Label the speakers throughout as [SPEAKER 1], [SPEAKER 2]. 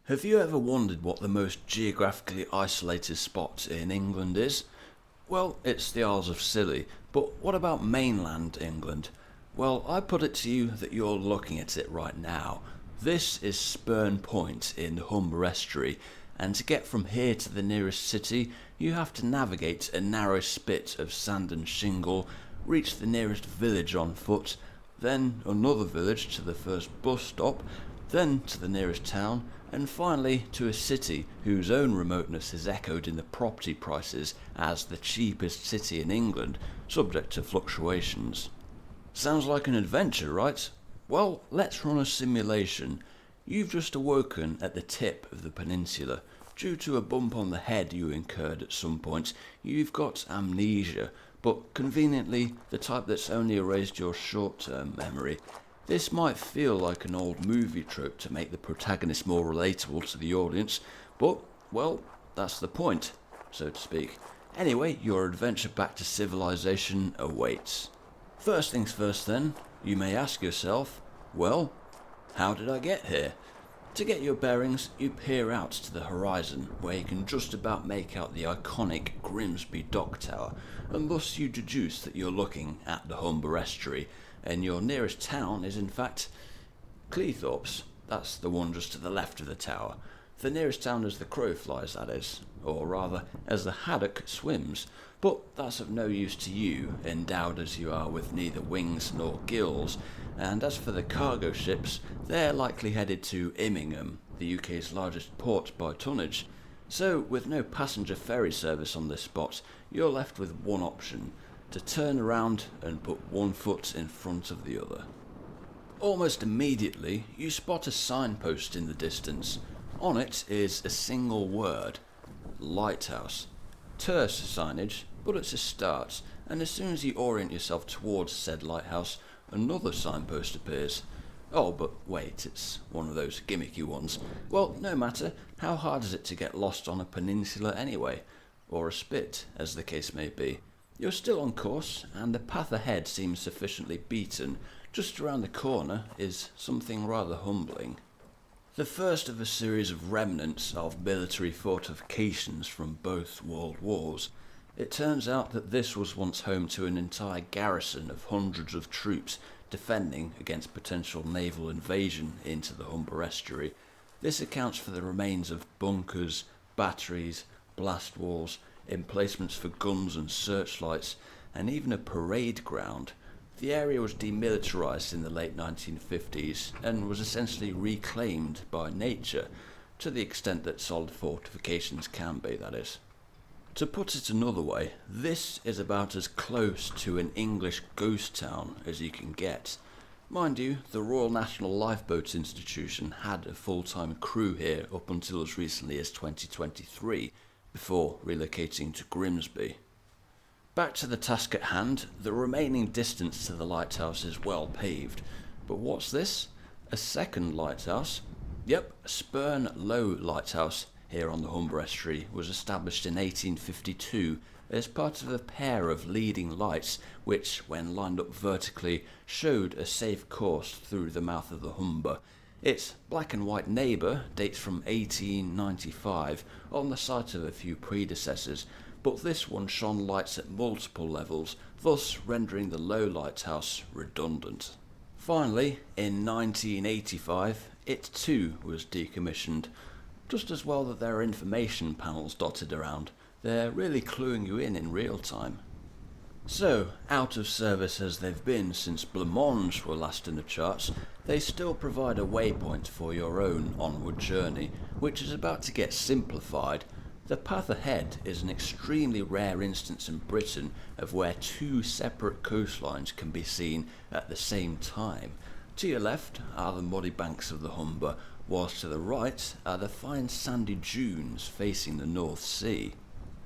[SPEAKER 1] Have you ever wondered what the most geographically isolated spot in England is? Well, it's the Isles of Scilly, but what about mainland England? Well, I put it to you that you're looking at it right now. This is Spurn Point in the Humber Estuary, and to get from here to the nearest city, you have to navigate a narrow spit of sand and shingle, reach the nearest village on foot, then another village to the first bus stop, then to the nearest town, and finally to a city whose own remoteness is echoed in the property prices as the cheapest city in England, subject to fluctuations. Sounds like an adventure, right? Well, let's run a simulation. You've just awoken at the tip of the peninsula. Due to a bump on the head you incurred at some point, you've got amnesia, but conveniently the type that's only erased your short-term memory. This might feel like an old movie trope to make the protagonist more relatable to the audience, but, well, that's the point, so to speak. Anyway, your adventure back to civilization awaits. First things first then, you may ask yourself, well, how did I get here? To get your bearings, you peer out to the horizon, where you can just about make out the iconic Grimsby Dock Tower, and thus you deduce that you're looking at the Humber Estuary, and your nearest town is in fact Cleethorpes. That's the one just to the left of the tower. The nearest town as the crow flies, that is, or rather, as the haddock swims, but that's of no use to you, endowed as you are with neither wings nor gills, and as for the cargo ships, they're likely headed to Immingham, the UK's largest port by tonnage. So, with no passenger ferry service on this spot, you're left with one option: to turn around and put one foot in front of the other. Almost immediately, you spot a signpost in the distance. On it is a single word: lighthouse. Terse signage, but it's a start, and as soon as you orient yourself towards said lighthouse, another signpost appears. Oh, but wait, it's one of those gimmicky ones. Well, no matter, how hard is it to get lost on a peninsula anyway? Or a spit, as the case may be. You're still on course, and the path ahead seems sufficiently beaten. Just around the corner is something rather humbling. The first of a series of remnants of military fortifications from both world wars. It turns out that this was once home to an entire garrison of hundreds of troops defending against potential naval invasion into the Humber Estuary. This accounts for the remains of bunkers, batteries, blast walls, emplacements for guns and searchlights, and even a parade ground. The area was demilitarised in the late 1950s and was essentially reclaimed by nature, to the extent that solid fortifications can be, that is. To put it another way, this is about as close to an English ghost town as you can get. Mind you, the Royal National Lifeboats Institution had a full-time crew here up until as recently as 2023, before relocating to Grimsby. Back to the task at hand, the remaining distance to the lighthouse is well paved. But what's this? A second lighthouse? Yep, Spurn Low Lighthouse here on the Humber Estuary was established in 1852 as part of a pair of leading lights which, when lined up vertically, showed a safe course through the mouth of the Humber. Its black and white neighbour dates from 1895 on the site of a few predecessors, but this one shone lights at multiple levels, thus rendering the low lighthouse redundant. Finally, in 1985, it too was decommissioned. Just as well that there are information panels dotted around. They're really cluing you in real time. So, out of service as they've been since Blancmange were last in the charts, they still provide a waypoint for your own onward journey, which is about to get simplified. The path ahead is an extremely rare instance in Britain of where two separate coastlines can be seen at the same time. To your left are the muddy banks of the Humber, whilst to the right are the fine sandy dunes facing the North Sea.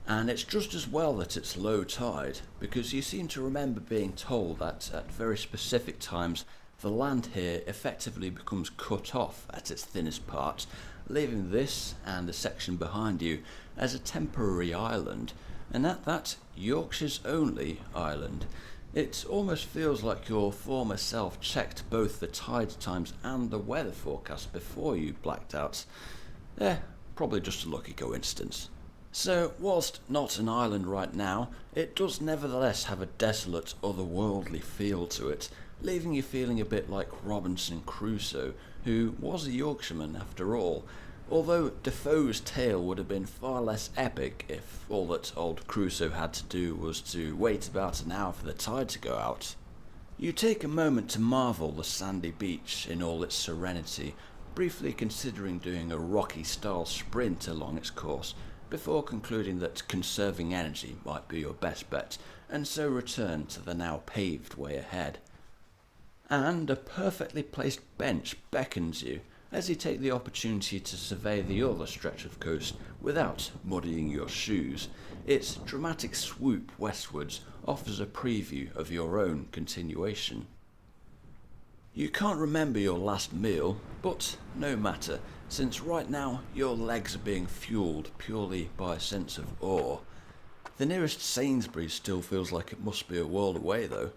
[SPEAKER 1] And it's just as well that it's low tide, because you seem to remember being told that at very specific times the land here effectively becomes cut off at its thinnest part, leaving this and the section behind you as a temporary island, and at that, Yorkshire's only island. It almost feels like your former self checked both the tide times and the weather forecast before you blacked out. Eh, probably just a lucky coincidence. So, whilst not an island right now, it does nevertheless have a desolate, otherworldly feel to it, leaving you feeling a bit like Robinson Crusoe, who was a Yorkshireman after all, although Defoe's tale would have been far less epic if all that old Crusoe had to do was to wait about an hour for the tide to go out. You take a moment to marvel the sandy beach in all its serenity, briefly considering doing a Rocky-style sprint along its course, before concluding that conserving energy might be your best bet, and so return to the now paved way ahead. And a perfectly placed bench beckons you, as you take the opportunity to survey the other stretch of coast without muddying your shoes. Its dramatic swoop westwards offers a preview of your own continuation. You can't remember your last meal, but no matter, since right now your legs are being fueled purely by a sense of awe. The nearest Sainsbury's still feels like it must be a world away though.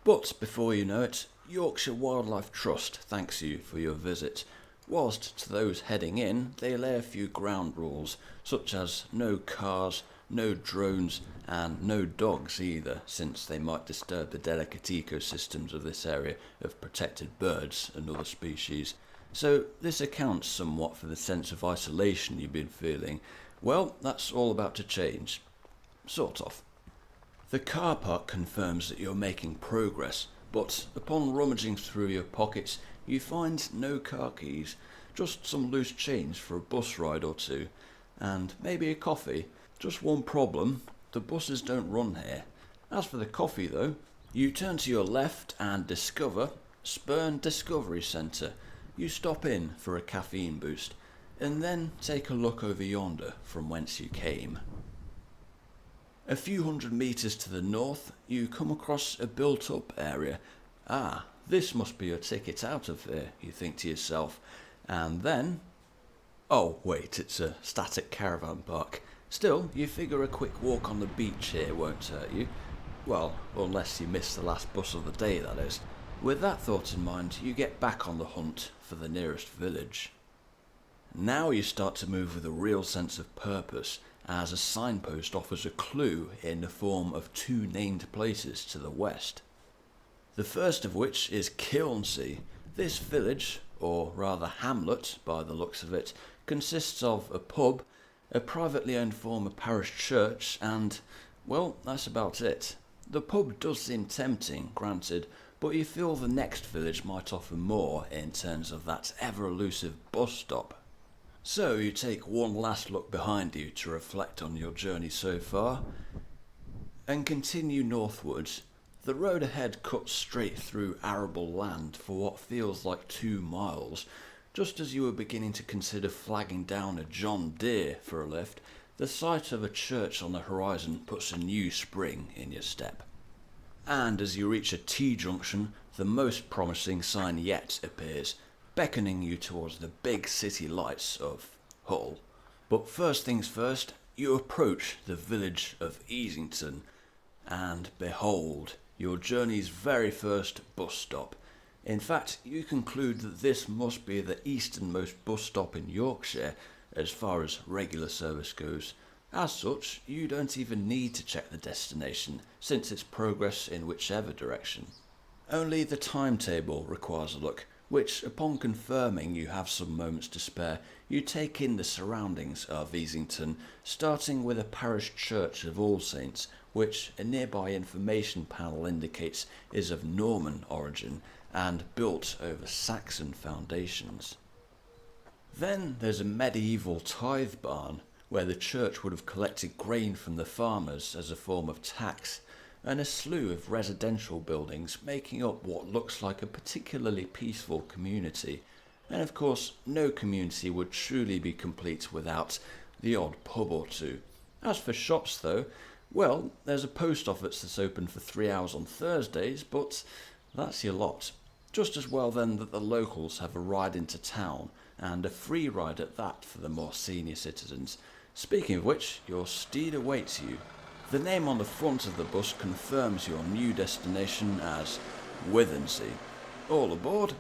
[SPEAKER 1] But before you know it, Yorkshire Wildlife Trust thanks you for your visit, whilst to those heading in they lay a few ground rules, such as no cars, no drones, and no dogs either, since they might disturb the delicate ecosystems of this area of protected birds and other species. So this accounts somewhat for the sense of isolation you've been feeling. Well, that's all about to change. Sort of. The car park confirms that you're making progress, but upon rummaging through your pockets, you find no car keys, just some loose change for a bus ride or two, and maybe a coffee. Just one problem, the buses don't run here. As for the coffee though, you turn to your left and discover Spurn Discovery Centre. You stop in for a caffeine boost, and then take a look over yonder from whence you came. A few hundred metres to the north, you come across a built-up area. Ah, this must be your ticket out of here, you think to yourself. And then... oh, wait, it's a static caravan park. Still, you figure a quick walk on the beach here won't hurt you. Well, unless you miss the last bus of the day, that is. With that thought in mind, you get back on the hunt for the nearest village. Now you start to move with a real sense of purpose, as a signpost offers a clue in the form of two named places to the west. The first of which is Kilnsea. This village, or rather hamlet by the looks of it, consists of a pub, a privately owned former parish church, and, well, that's about it. The pub does seem tempting, granted, but you feel the next village might offer more in terms of that ever-elusive bus stop. So you take one last look behind you to reflect on your journey so far, and continue northwards. The road ahead cuts straight through arable land for what feels like 2 miles. Just as you were beginning to consider flagging down a John Deere for a lift, the sight of a church on the horizon puts a new spring in your step. And as you reach a T-junction, the most promising sign yet appears, beckoning you towards the big city lights of Hull. But first things first, you approach the village of Easington, and behold, your journey's very first bus stop. In fact, you conclude that this must be the easternmost bus stop in Yorkshire as far as regular service goes. As such, you don't even need to check the destination, since it's progress in whichever direction. Only the timetable requires a look, which, upon confirming you have some moments to spare, you take in the surroundings of Easington, starting with a parish church of All Saints, which a nearby information panel indicates is of Norman origin and built over Saxon foundations. Then there's a medieval tithe barn, where the church would have collected grain from the farmers as a form of tax, and a slew of residential buildings making up what looks like a particularly peaceful community. And of course, no community would truly be complete without the odd pub or two. As for shops though, well, there's a post office that's open for 3 hours on Thursdays, but that's your lot. Just as well then that the locals have a ride into town, and a free ride at that for the more senior citizens. Speaking of which, your steed awaits you. The name on the front of the bus confirms your new destination as Withensea. All aboard?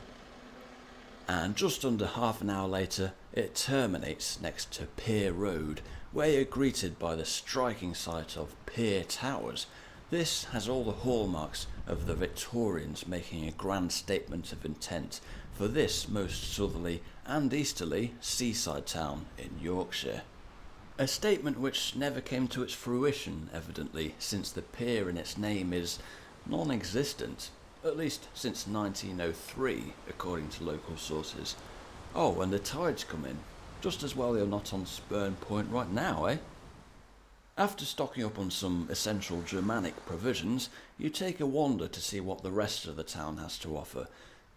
[SPEAKER 1] And just under half an hour later, it terminates next to Pier Road, where you're greeted by the striking sight of Pier Towers. This has all the hallmarks of the Victorians making a grand statement of intent for this most southerly and easterly seaside town in Yorkshire. A statement which never came to its fruition, evidently, since the pier in its name is non-existent, at least since 1903, according to local sources. Oh, and the tides come in. Just as well you're not on Spurn Point right now, eh? After stocking up on some essential Germanic provisions, you take a wander to see what the rest of the town has to offer.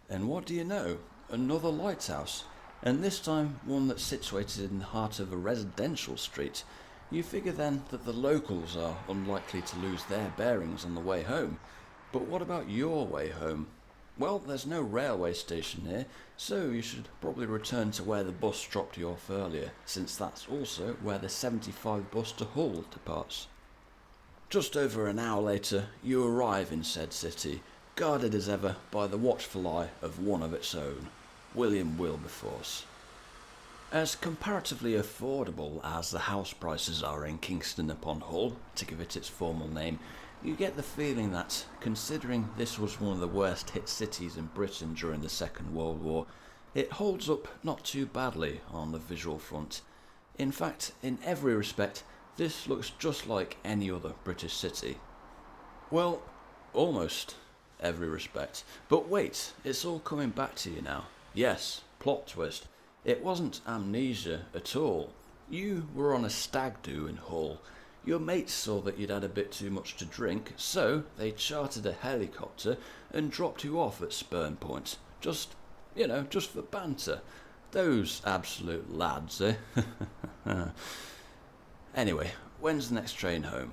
[SPEAKER 1] And what do you know? Another lighthouse. And this time one that's situated in the heart of a residential street. You figure then that the locals are unlikely to lose their bearings on the way home. But what about your way home? Well, there's no railway station here, so you should probably return to where the bus dropped you off earlier, since that's also where the 75 bus to Hull departs. Just over an hour later, you arrive in said city, guarded as ever by the watchful eye of one of its own, William Wilberforce. As comparatively affordable as the house prices are in Kingston upon Hull, to give it its formal name, you get the feeling that, considering this was one of the worst hit cities in Britain during the Second World War, it holds up not too badly on the visual front. In fact, in every respect, this looks just like any other British city. Well, almost every respect. But wait, it's all coming back to you now. Yes, plot twist. It wasn't amnesia at all. You were on a stag do in Hull. Your mates saw that you'd had a bit too much to drink, so they chartered a helicopter and dropped you off at Spurn Point. Just for banter. Those absolute lads, eh? Anyway, when's the next train home?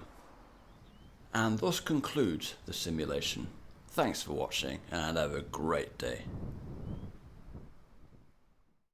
[SPEAKER 1] And thus concludes the simulation. Thanks for watching and have a great day.